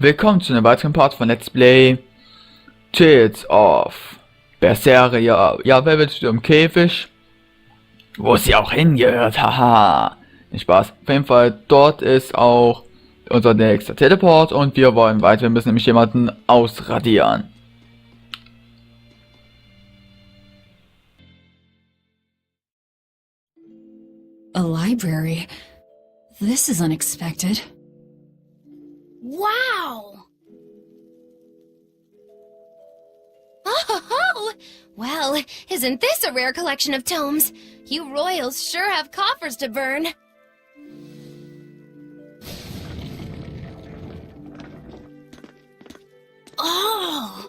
Willkommen zu einem weiteren Part von Let's Play Tales of Berseria. Ja, wer will im Käfig? Wo sie auch hingehört, haha. Nicht Spaß. Auf jeden Fall, dort ist auch unser nächster Teleport und wir wollen weiter. Wir müssen nämlich jemanden ausradieren. A library? This is unexpected. Wow! Oh, well, isn't this a rare collection of tomes? You royals sure have coffers to burn. Oh,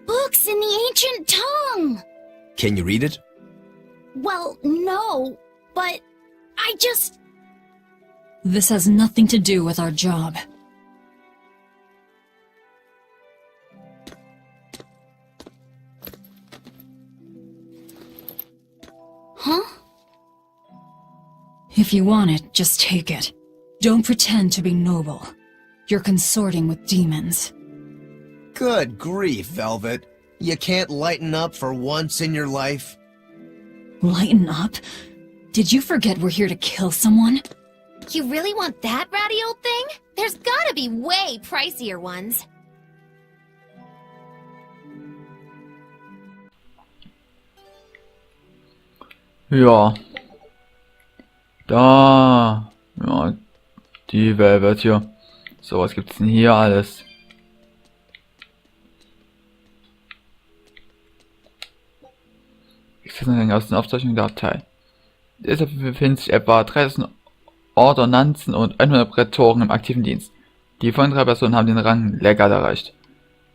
books in the ancient tongue! Can you read it? Well, no, but I just... This has nothing to do with our job. Huh? If you want it, just take it. Don't pretend to be noble. You're consorting with demons. Good grief, Velvet. You can't lighten up for once in your life? Lighten up? Did you forget we're here to kill someone? You really want that ratty old thing? There's gotta be way pricier ones. Ja. Da. Ja. Die Velvet hier. So, was gibt's denn hier alles? Aus den Aufzeichnungen der Abtei. Deshalb befinden sich etwa 3000 Ordonnanzen und 100 Prätoren im aktiven Dienst. Die folgenden 3 Personen haben den Rang Legat erreicht.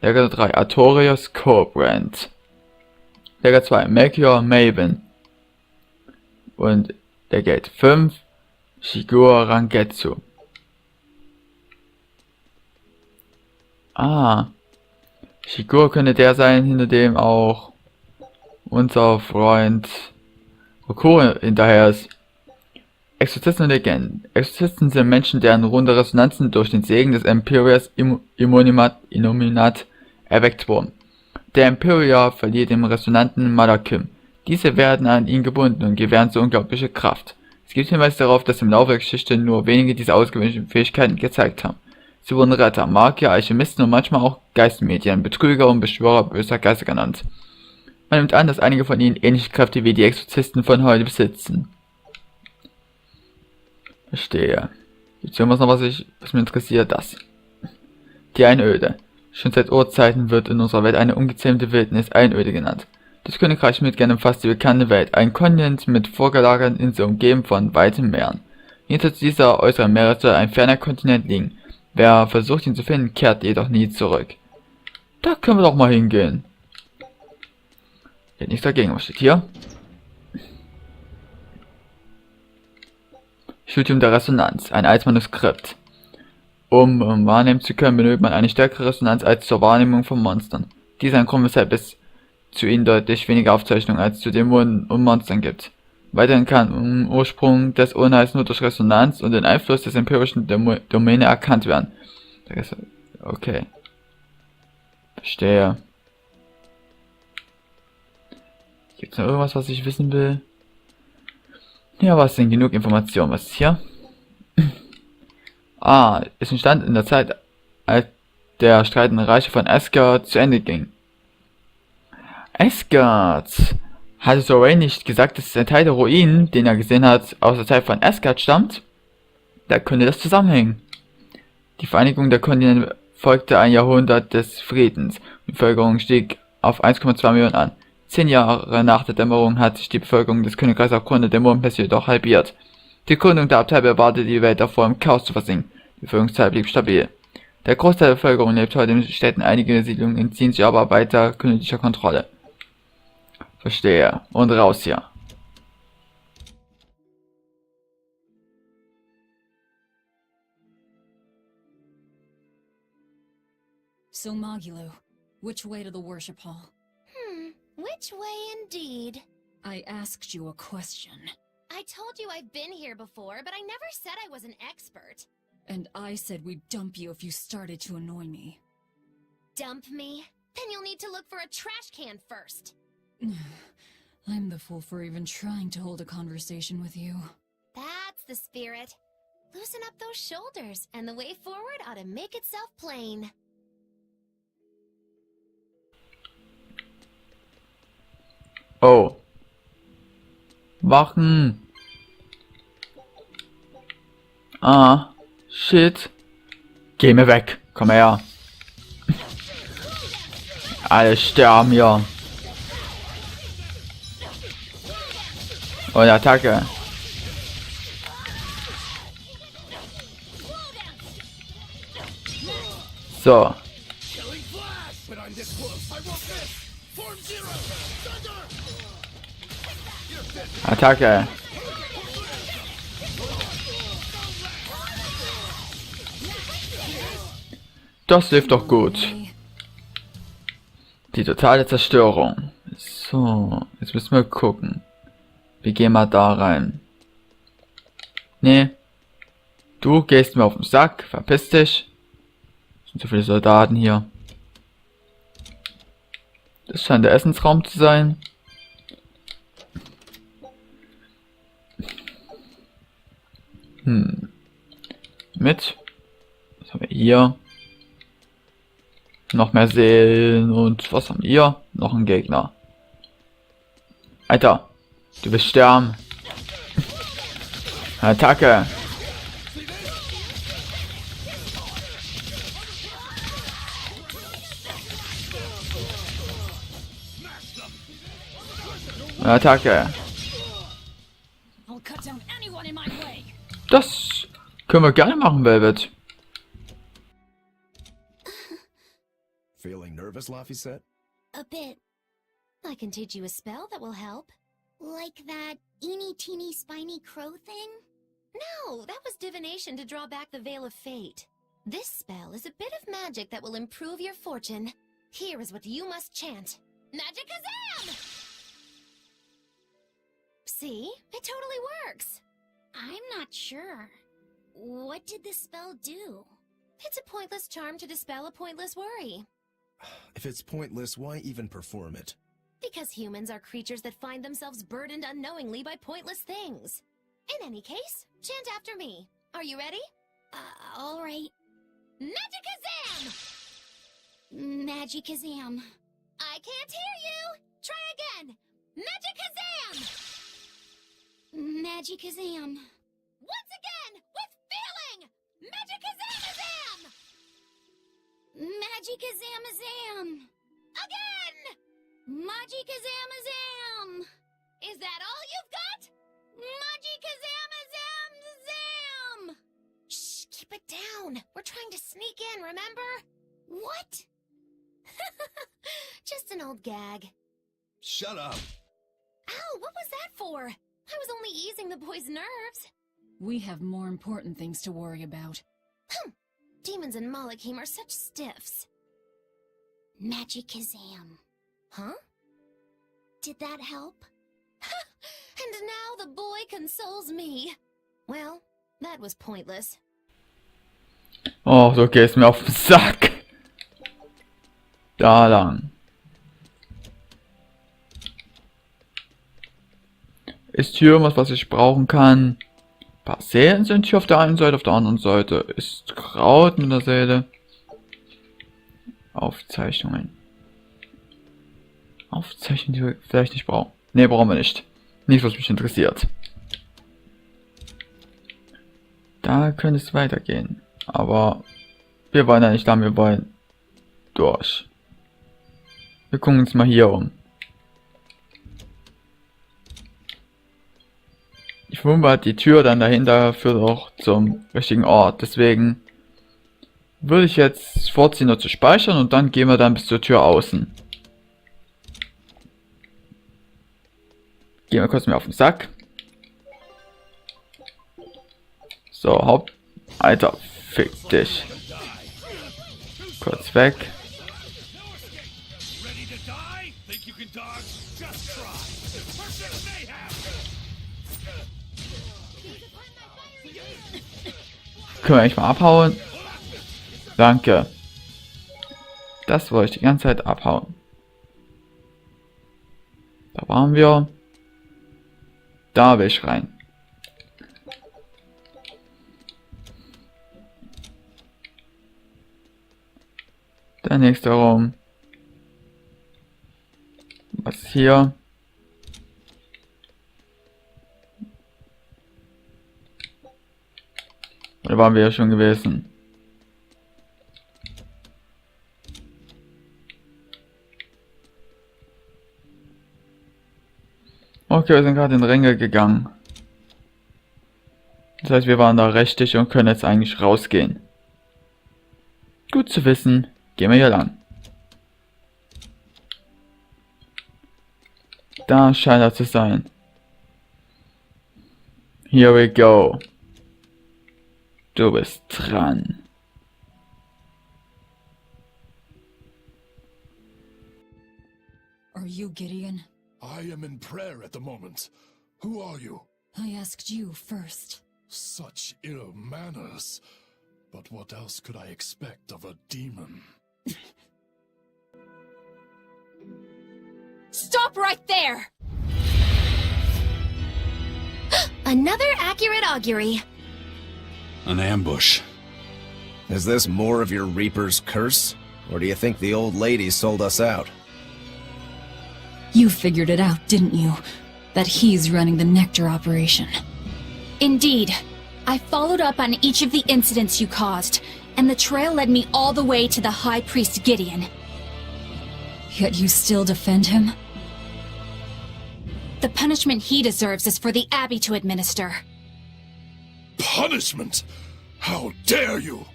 Legat 3 Artorius Cobrand. Legat 2 Melchior Maven. Und Legat 5 Shigur Rangetsu. Ah. Shigur könnte der sein, hinter dem auch unser Freund Okuro hinterher ist. Exorzisten und Legenden. Exorzisten sind Menschen, deren runde Resonanzen durch den Segen des Imperials Illuminat erweckt wurden. Der Imperial verliert dem Resonanten Malakim. Diese werden an ihn gebunden und gewähren so unglaubliche Kraft. Es gibt Hinweise darauf, dass im Laufe der Geschichte nur wenige diese außergewöhnlichen Fähigkeiten gezeigt haben. Sie wurden Retter, Magier, Alchemisten und manchmal auch Geistmedien, Betrüger und Beschwörer böser Geister genannt. Man nimmt an, dass einige von ihnen ähnliche Kräfte wie die Exorzisten von heute besitzen. Verstehe. Jetzt sehen wir noch, was mich interessiert, das. Die Einöde. Schon seit Urzeiten wird in unserer Welt eine ungezähmte Wildnis Einöde genannt. Das Königreich Midgard umfasst die bekannte Welt, ein Kontinent mit vorgelagerten Inseln umgeben von weiten Meeren. Hinter dieser äußeren Meere soll ein ferner Kontinent liegen. Wer versucht ihn zu finden, kehrt jedoch nie zurück. Da können wir doch mal hingehen. Hier nichts dagegen, was steht hier? Studium der Resonanz, ein altes Manuskript. Um wahrnehmen zu können, benötigt man eine stärkere Resonanz als zur Wahrnehmung von Monstern. Dies ist ein Grund, weshalb es zu ihnen deutlich weniger Aufzeichnungen als zu Dämonen und Monstern gibt. Weiterhin kann Ursprung des Unheils nur durch Resonanz und den Einfluss des empirischen Domäne erkannt werden. Okay. Verstehe. Gibt es noch irgendwas, was ich wissen will? Ja, was sind genug Informationen? Was ist hier? Ah, es entstand in der Zeit, als der Streit in Reiche von Asgard zu Ende ging. Asgard! Hatte Soray nicht gesagt, dass ein Teil der Ruinen, den er gesehen hat, aus der Zeit von Asgard stammt? Da könnte das zusammenhängen. Die Vereinigung der Kontinente folgte ein Jahrhundert des Friedens. Die Bevölkerung stieg auf 1,2 Millionen an. 10 Jahre nach der Dämmerung hat sich die Bevölkerung des Königreichs aufgrund der Dämonenpest jedoch halbiert. Die Gründung der Abtei bewahrte die Welt davor, im Chaos zu versinken. Die Bevölkerungszahl blieb stabil. Der Großteil der Bevölkerung lebt heute in Städten, einige Siedlungen entziehen sich aber weiter königlicher Kontrolle. Verstehe. Und raus hier. So Magulu, which way to the worship hall? Which way indeed? I asked you a question. I told you I've been here before, but I never said I was an expert. And I said we'd dump you if you started to annoy me. Dump me? Then you'll need to look for a trash can first. I'm the fool for even trying to hold a conversation with you. That's the spirit. Loosen up those shoulders, and the way forward ought to make itself plain. Oh. Wachen. Ah. Shit. Geh mir weg. Komm her. Alle sterben hier. Und Attacke. So. Attacke. Das lief doch gut. Die totale Zerstörung. So, jetzt müssen wir gucken. Wir gehen mal da rein. Nee. Du gehst mir auf den Sack. Verpiss dich. Es sind so viele Soldaten hier. Das scheint der Essensraum zu sein. Mit. Was haben wir hier? Noch mehr Seelen. Und was haben wir? Noch ein Gegner. Alter. Du wirst sterben. Attacke. Attacke. I'll cut down anyone in my way. Das können wir gerne machen, Velvet. Feeling nervous, Laphicet? A bit. I can teach you a spell that will help. Like that eeny-teeny spiny crow thing? No, that was divination to draw back the Veil of Fate. This spell is a bit of magic that will improve your fortune. Here is what you must chant. Magikazam! See? It totally works. I'm not sure. What did the spell do? It's a pointless charm to dispel a pointless worry. If it's pointless, why even perform it? Because humans are creatures that find themselves burdened unknowingly by pointless things. In any case, chant after me. Are you ready? All right. Magikazam! Magikazam. I can't hear you! Try again! Magikazam! Magikazam. Once again, with feeling! Magikazamazam! Magikazamazam. Again! Magikazamazam. Is that all you've got? Magikazamazam. Shh, keep it down. We're trying to sneak in, remember? What? Just an old gag. Shut up! Ow, what was that for? I was only easing the boy's nerves. We have more important things to worry about. Demons and Malachim are such stiffs. Magikazam. Huh? Did that help? And now the boy consoles me. Well, that was pointless. Oh, du gehst mir auf den Sack. Da lang. Ist hier irgendwas, was ich brauchen kann? Ein paar Seelen sind hier auf der einen Seite, auf der anderen Seite ist Kraut mit der Seele. Aufzeichnungen. Aufzeichnungen, die wir vielleicht nicht brauchen. Ne, brauchen wir nicht. Nicht, was mich interessiert. Da könnte es weitergehen. Aber wir wollen ja nicht lang, wir wollen durch. Wir gucken uns mal hier um. Ich vermute, die Tür dann dahinter führt auch zum richtigen Ort. Deswegen würde ich jetzt vorziehen, nur zu speichern und dann gehen wir dann bis zur Tür außen. Gehen wir kurz mehr auf den Sack. So, Alter, fick dich. Kurz weg. Können wir eigentlich mal abhauen? Danke. Das wollte ich die ganze Zeit abhauen. Da waren wir. Da will ich rein. Der nächste Raum. Was ist hier? Oder waren wir ja schon gewesen? Okay, wir sind gerade in Ränge gegangen. Das heißt, wir waren da richtig und können jetzt eigentlich rausgehen. Gut zu wissen. Gehen wir hier lang. Da scheint er zu sein. Here we go. Du bist dran. Are you Gideon? I am in prayer at the moment. Who are you? I asked you first. Such ill manners. But what else could I expect of a demon? Stop right there! Another accurate augury. An ambush. Is this more of your Reaper's curse? Or do you think the old lady sold us out? You figured it out, didn't you? That he's running the Nectar operation. Indeed. I followed up on each of the incidents you caused, and the trail led me all the way to the High Priest Gideon. Yet you still defend him? The punishment he deserves is for the Abbey to administer. Punishment? How dare you?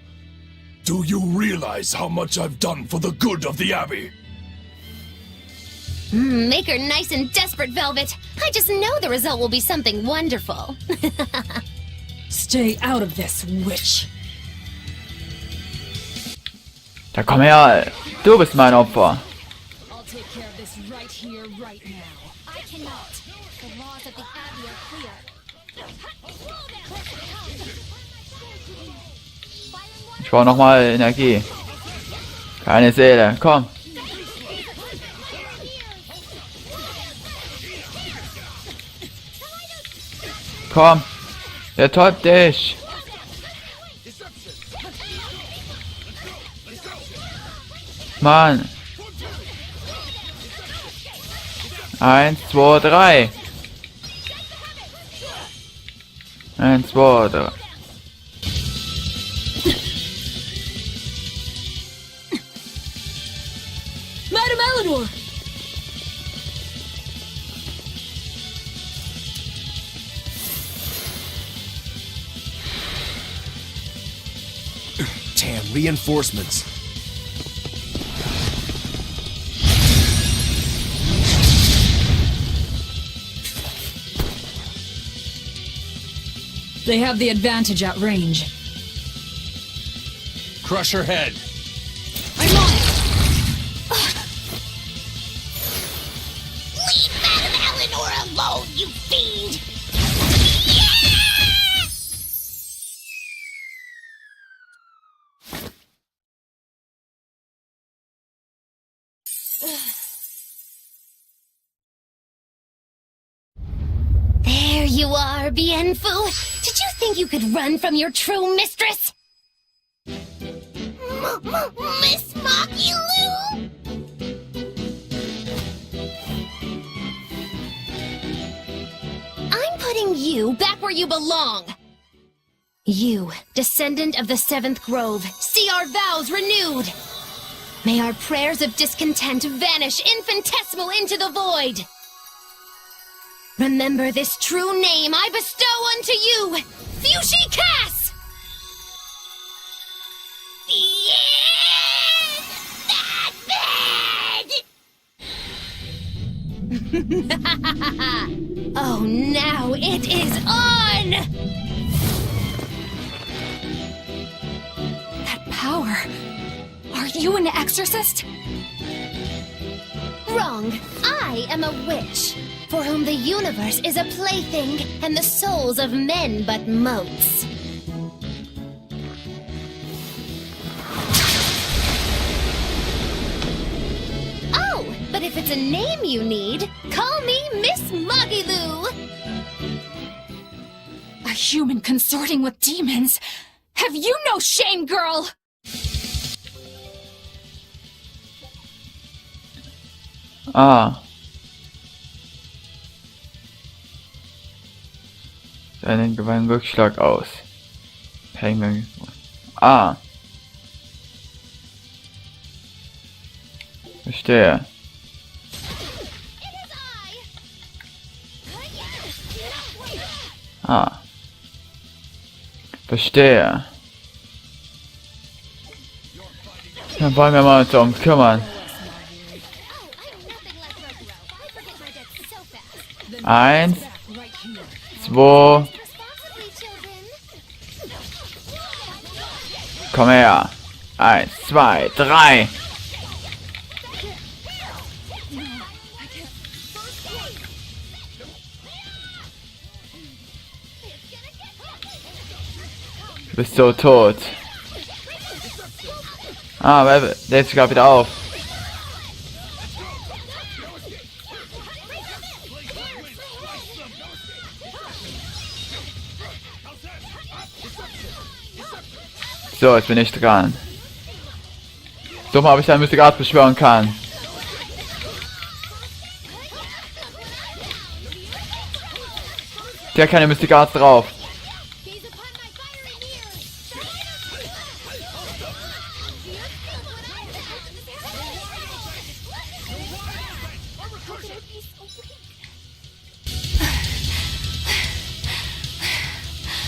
Do you realize how much I've done for the good of the Abbey? Make her nice and desperate, Velvet. I just know the result will be something wonderful. Stay out of this, witch. Da komm her. Du bist mein Opfer. I'll take care of this right here, right now. I cannot. The laws of the Abbey are clear. Ich brauche nochmal Energie. Keine Seele. Komm. Komm. Der täubt dich. Mann. 1, 2, 3. 1, 2, 3. Madam Eleanor! Damn, reinforcements. They have the advantage at range. Crush her head. I'm on it! Leave Madame Eleanor alone, you fiend! There you are, Bien Phu. Did you think you could run from your true mistress? Miss Makilu? I'm putting you back where you belong. You, descendant of the Seventh Grove, see our vows renewed. May our prayers of discontent vanish infinitesimal into the void. Remember this true name I bestow unto you, Fushi Cass! That bad! Oh, now it is on! That power. Are you an exorcist? Wrong. I am a witch, for whom the universe is a plaything, and the souls of men but motes. it's a name you need, call me Miss Magiloo. A human consorting with demons? Have you no shame, girl? Ah. Einen gewaltigen Rückschlag aus. Penguin. Ah. Verstehe. Ah. Verstehe. Dann wollen wir mal uns darum kümmern. 1, 2, komm her. 1, 2, 3. Du bist so tot. Ah, der lädt sich gerade wieder auf. So, jetzt bin ich dran. So mal, ob ich einen Mystic Art beschwören kann. Der hat keine Mystic Arts drauf.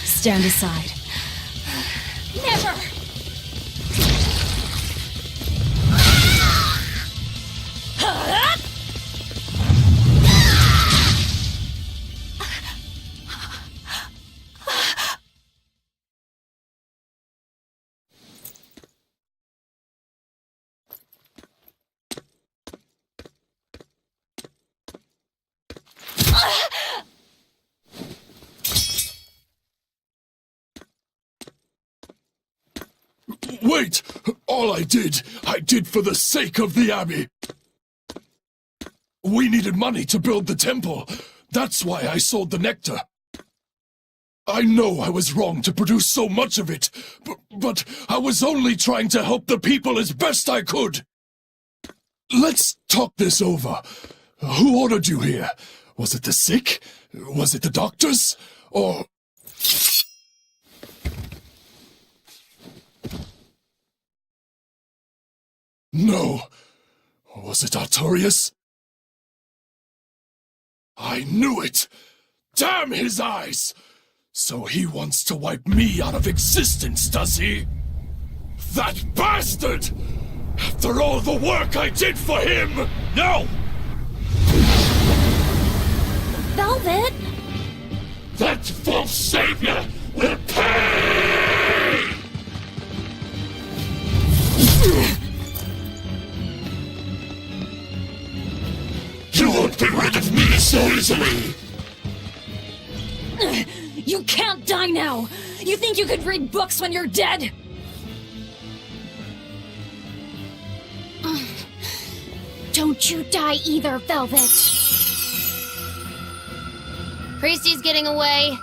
Stand aside. Never! Wait! All I did for the sake of the Abbey. We needed money to build the temple. That's why I sold the nectar. I know I was wrong to produce so much of it, but I was only trying to help the people as best I could. Let's talk this over. Who ordered you here? Was it the sick? Was it the doctors? Or... No. Was it Artorias? I knew it! Damn his eyes! So he wants to wipe me out of existence, does he? That bastard! After all the work I did for him! No! Velvet? That false savior will pay! You won't be rid of me so easily! You can't die now! You think you could read books when you're dead? Don't you die either, Velvet. Priesty's getting away.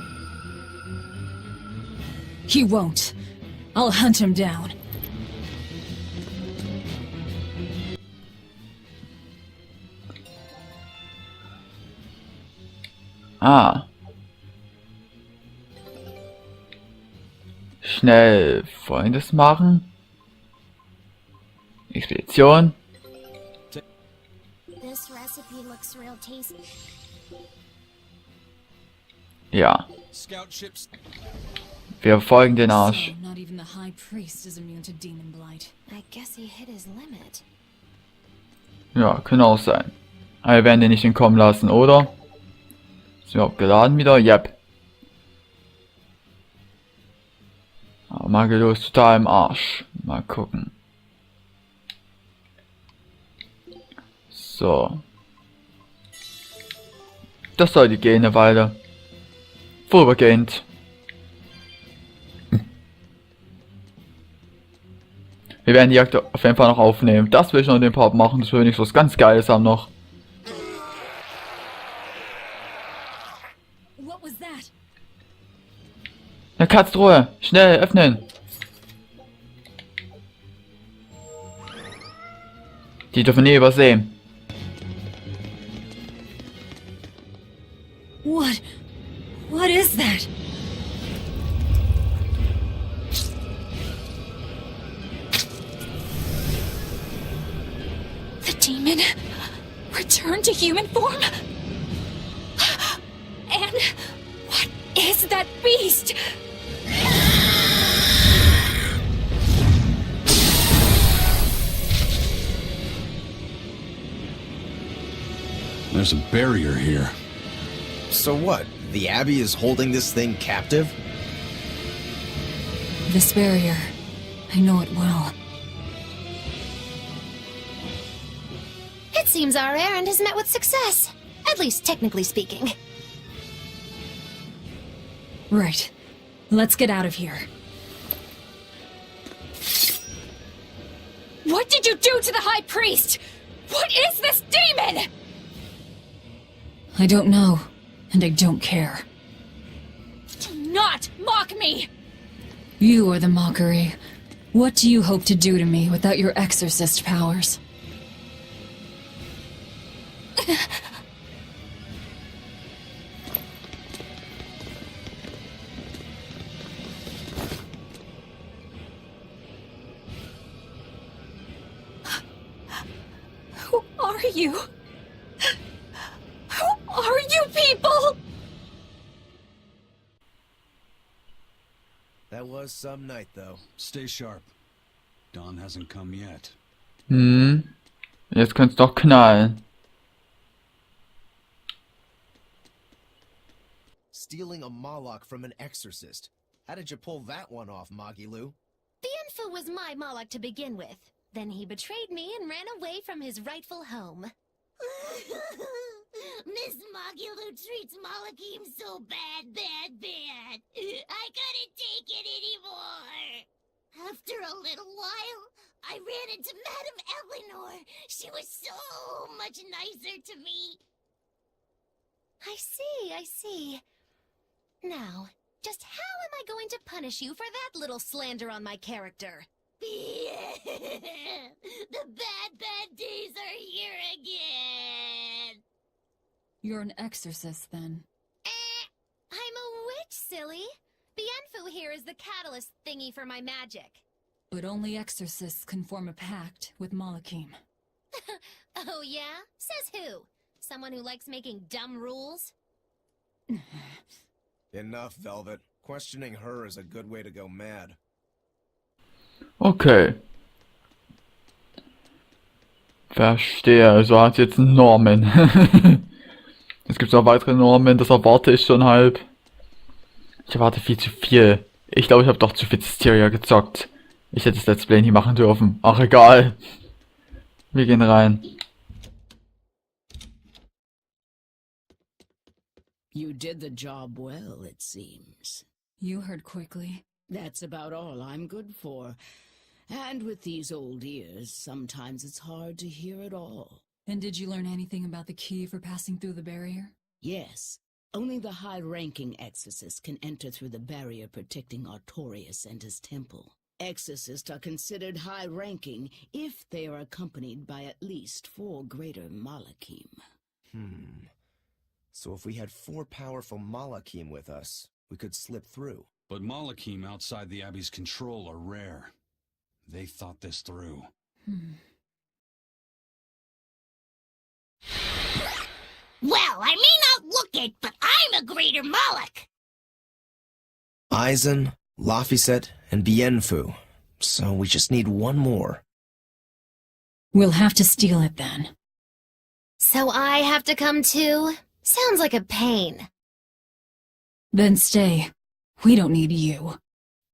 He won't. I'll hunt him down. Ah. Schnell Folgendes machen. Expedition. This recipe looks real tasty. Ja. Scout ships. Wir folgen den Arsch. So, not even the High Priest is immune to demon blight. I guess he hit his limit. Ja, kann auch sein. Aber wir werden den nicht entkommen lassen, oder? Ist überhaupt geladen wieder? Yep. Aber Magiloo ist total im Arsch. Mal gucken. So. Das sollte gehen eine Weile. Vorübergehend. Wir werden die Jagd auf jeden Fall noch aufnehmen. Das will ich noch in dem Part machen. Das will nicht was ganz Geiles haben noch. Eine Katztruhe! Schnell, öffnen! Die dürfen nie übersehen. What is that? The demon returned to human form? And what is that beast? There's a barrier here. So what? The Abbey is holding this thing captive? This barrier. I know it well. It seems our errand has met with success. At least technically speaking. Right. Let's get out of here. What did you do to the High Priest? What is this demon? I don't know, and I don't care. Do not mock me! You are the mockery. What do you hope to do to me without your exorcist powers? Who are you? Who are you people? That was some night, though. Stay sharp. Dawn hasn't come yet. Jetzt könnte es doch knallen. Stealing a Moloch from an exorcist. How did you pull that one off, Magilu? Bienfu was my Moloch to begin with. Then he betrayed me and ran away from his rightful home. Miss Magulu treats Malakim so bad. I couldn't take it anymore. After a little while, I ran into Madame Eleanor. She was so much nicer to me. I see. Now, just how am I going to punish you for that little slander on my character? The bad days are here again. You're an exorcist, then. I'm a witch, silly. Bienfu here is the catalyst thingy for my magic. But only exorcists can form a pact with Malakim. Oh yeah? Says who? Someone who likes making dumb rules? Enough, Velvet. Questioning her is a good way to go mad. Okay. Verstehe, also hat jetzt einen Norman. Es gibt noch weitere Normen, das erwarte ich schon halb. Ich erwarte viel zu viel. Ich glaube, ich habe doch zu viel Hysteria gezockt. Ich hätte das Let's Play nicht machen dürfen. Ach, egal. Wir gehen rein. You did the job well, it seems. You heard quickly. That's about all I'm good for. And with these old ears, sometimes it's hard to hear it all. And did you learn anything about the key for passing through the barrier? Yes, only the high-ranking exorcists can enter through the barrier protecting Artorias and his temple. Exorcists are considered high-ranking if they are accompanied by at least 4 greater Malakim. So if we had 4 powerful Malakim with us, we could slip through. But Malakim outside the Abbey's control are rare. They thought this through. Well, I may not look it, but I'm a greater Moloch. Aizen, Laphicet, and Bienfu. So we just need one more. We'll have to steal it then. So I have to come too? Sounds like a pain. Then stay. We don't need you.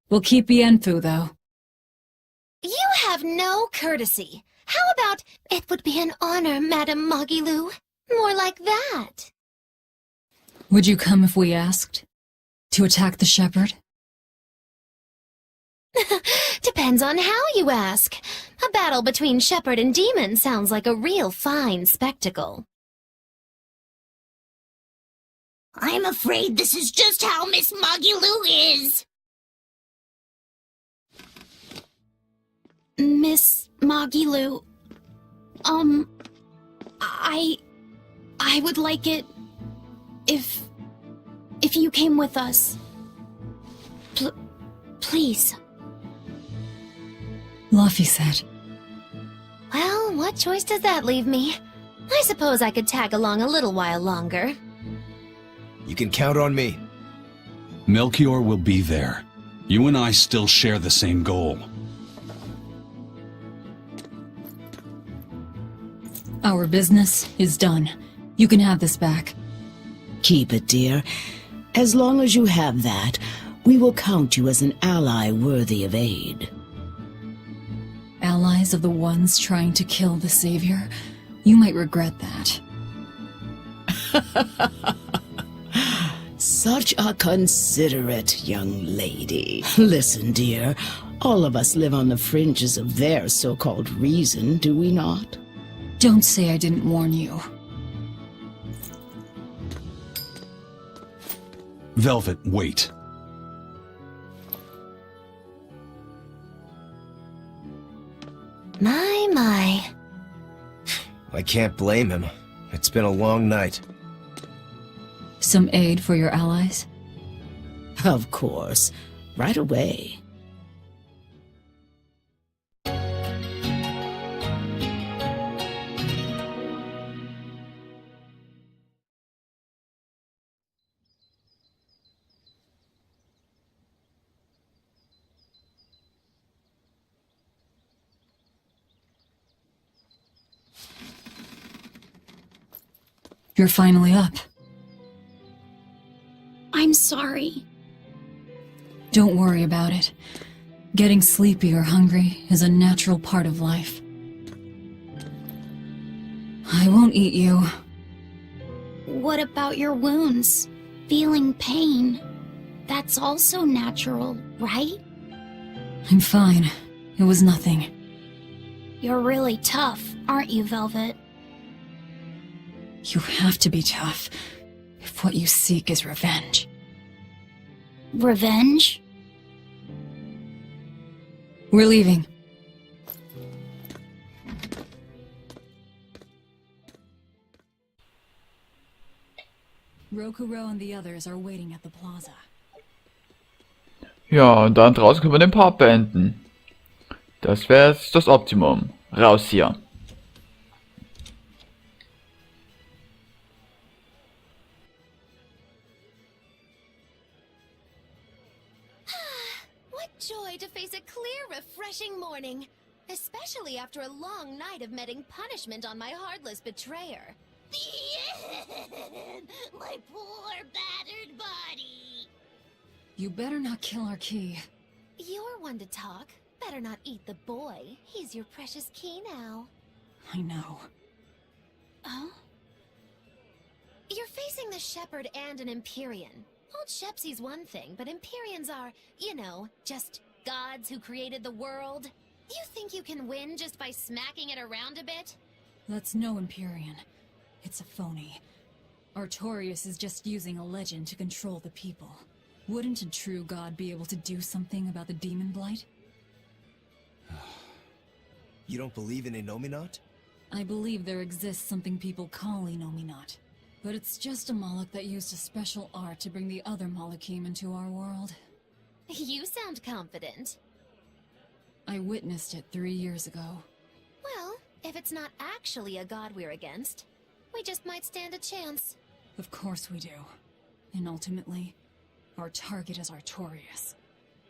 We'll keep Bienfu, though. You have no courtesy. How about, it would be an honor, Madame Magilou? More like that. Would you come if we asked? To attack the shepherd? Depends on how you ask. A battle between shepherd and demon sounds like a real fine spectacle. I'm afraid this is just how Miss Magilou is. Miss Magilu, I would like it if you came with us. Please. Laphicet. Well, what choice does that leave me? I suppose I could tag along a little while longer. You can count on me. Melchior will be there. You and I still share the same goal. Our business is done. You can have this back. Keep it, dear. As long as you have that, we will count you as an ally worthy of aid. Allies of the ones trying to kill the Savior? You might regret that. Such a considerate young lady. Listen, dear, all of us live on the fringes of their so-called reason, do we not? Don't say I didn't warn you. Velvet, wait. My. I can't blame him. It's been a long night. Some aid for your allies? Of course. Right away. You're finally up. I'm sorry. Don't worry about it. Getting sleepy or hungry is a natural part of life. I won't eat you. What about your wounds? Feeling pain? That's also natural, right? I'm fine. It was nothing. You're really tough, aren't you, Velvet? You have to be tough if what you seek is revenge. Revenge? We're leaving. Rokuro and the others are waiting at the plaza. Ja, und dann draußen können wir den Part beenden. Das wäre jetzt das Optimum. Raus hier. What joy to face a clear, refreshing morning. Especially after a long night of meting punishment on my heartless betrayer. My poor battered body. You better not kill our key. You're one to talk. Better not eat the boy. He's your precious key now. I know. Oh? You're facing the Shepherd and an Empyrean. Old Shepsy's one thing, but Empyreans are, you know, just gods who created the world. You think you can win just by smacking it around a bit? That's no Empyrean. It's a phony. Artorias is just using a legend to control the people. Wouldn't a true god be able to do something about the demon blight? You don't believe in Innominat? I believe there exists something people call Innominat. But it's just a Moloch that used a special art to bring the other Molochim into our world. You sound confident. I witnessed it 3 years ago. Well, if it's not actually a god we're against, we just might stand a chance. Of course we do. And ultimately, our target is Artorias.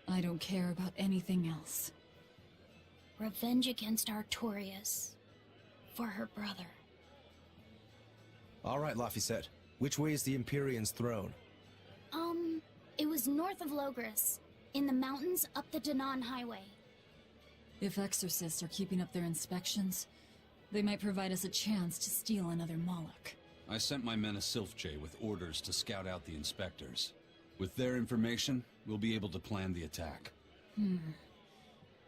I don't care about anything else. Revenge against Artorias. For her brother. All right, Laphicet. Which way is the Empyrean's throne? It was north of Logris. In the mountains up the Danan Highway. If exorcists are keeping up their inspections, they might provide us a chance to steal another Moloch. I sent my men a Sylph-J with orders to scout out the inspectors. With their information, we'll be able to plan the attack.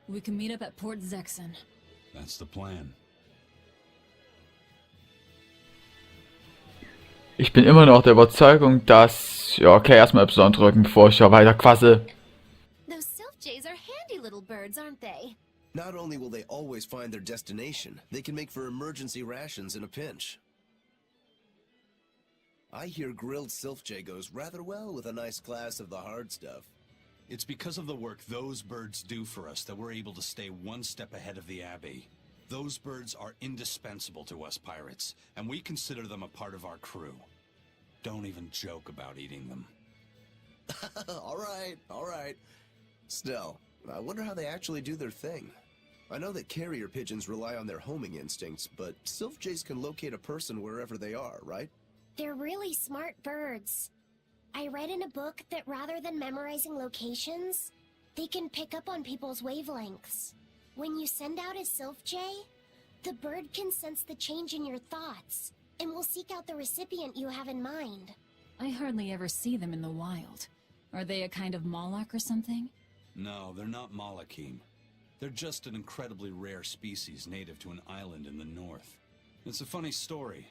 We can meet up at Port Zexen. That's the plan. Ich bin immer noch der Überzeugung, dass... Ja, okay, erstmal Y drücken, bevor ich ja weiter quasse. Those Sylph-Jays are handy little birds, aren't they? Not only will they always find their destination, they can make for emergency rations in a pinch. I hear grilled Silphjay goes rather well with a nice glass of the hard stuff. It's because of the work those birds do for us that we're able to stay one step ahead of the Abbey. Those birds are indispensable to us pirates, and we consider them a part of our crew. Don't even joke about eating them. All right. Still, I wonder how they actually do their thing. I know that carrier pigeons rely on their homing instincts, but Silphjays can locate a person wherever they are, right? They're really smart birds. I read in a book that rather than memorizing locations, they can pick up on people's wavelengths. When you send out a Silphjay, the bird can sense the change in your thoughts and will seek out the recipient you have in mind. I hardly ever see them in the wild. Are they a kind of Moloch or something? No, they're not Malakim. They're just an incredibly rare species native to an island in the north. It's a funny story.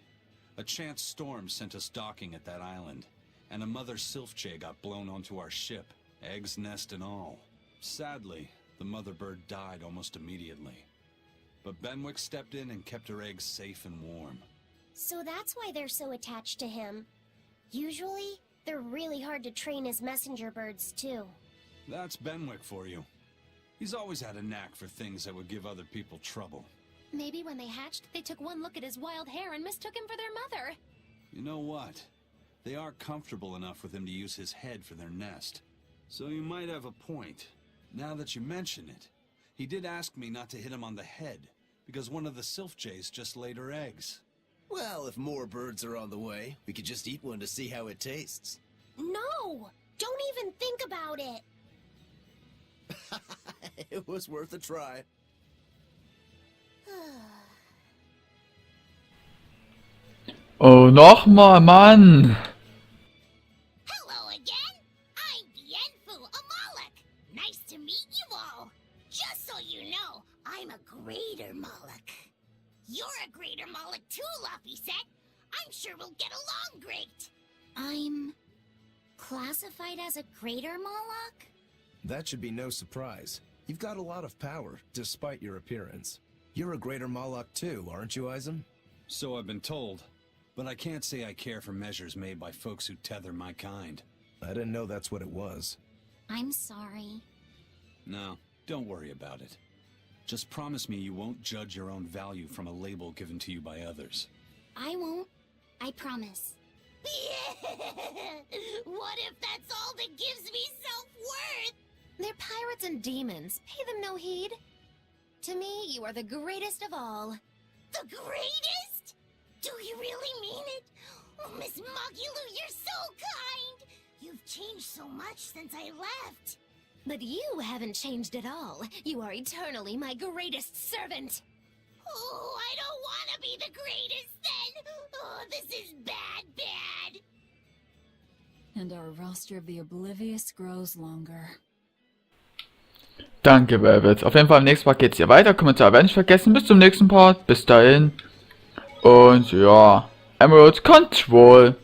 A chance storm sent us docking at that island, and a mother Silphjay got blown onto our ship, eggs, nest, and all. Sadly, the mother bird died almost immediately. But Benwick stepped in and kept her eggs safe and warm. So that's why they're so attached to him. Usually, they're really hard to train as messenger birds, too. That's Benwick for you. He's always had a knack for things that would give other people trouble. Maybe when they hatched, they took one look at his wild hair and mistook him for their mother. You know what? They are comfortable enough with him to use his head for their nest. So you might have a point. Now that you mention it, he did ask me not to hit him on the head, because one of the Silphjays just laid her eggs. Well, if more birds are on the way, we could just eat one to see how it tastes. No! Don't even think about it! It was worth a try. Oh, nochmal, Mann! Hello again! I'm Bienfu, a Moloch. Nice to meet you all. Just so you know, I'm a greater Moloch. You're a greater Moloch too, Laphicet. I'm sure we'll get along great. I'm classified as a greater Moloch? That should be no surprise. You've got a lot of power, despite your appearance. You're a greater Moloch too, aren't you, Eisen? So I've been told, but I can't say I care for measures made by folks who tether my kind. I didn't know that's what it was. I'm sorry. No, don't worry about it. Just promise me you won't judge your own value from a label given to you by others. I won't. I promise. What if that's all that gives me self-worth? They're pirates and demons. Pay them no heed. To me, you are the greatest of all. The greatest? Do you really mean it? Oh, Miss Magilou, you're so kind! You've changed so much since I left. But you haven't changed at all. You are eternally my greatest servant. Oh, I don't want to be the greatest then! Oh, this is bad. And our roster of the oblivious grows longer. Danke, Velvet. Auf jeden Fall im nächsten Part geht's hier weiter. Kommentar werden nicht vergessen. Bis zum nächsten Part. Bis dahin. Und ja, Emerald Control.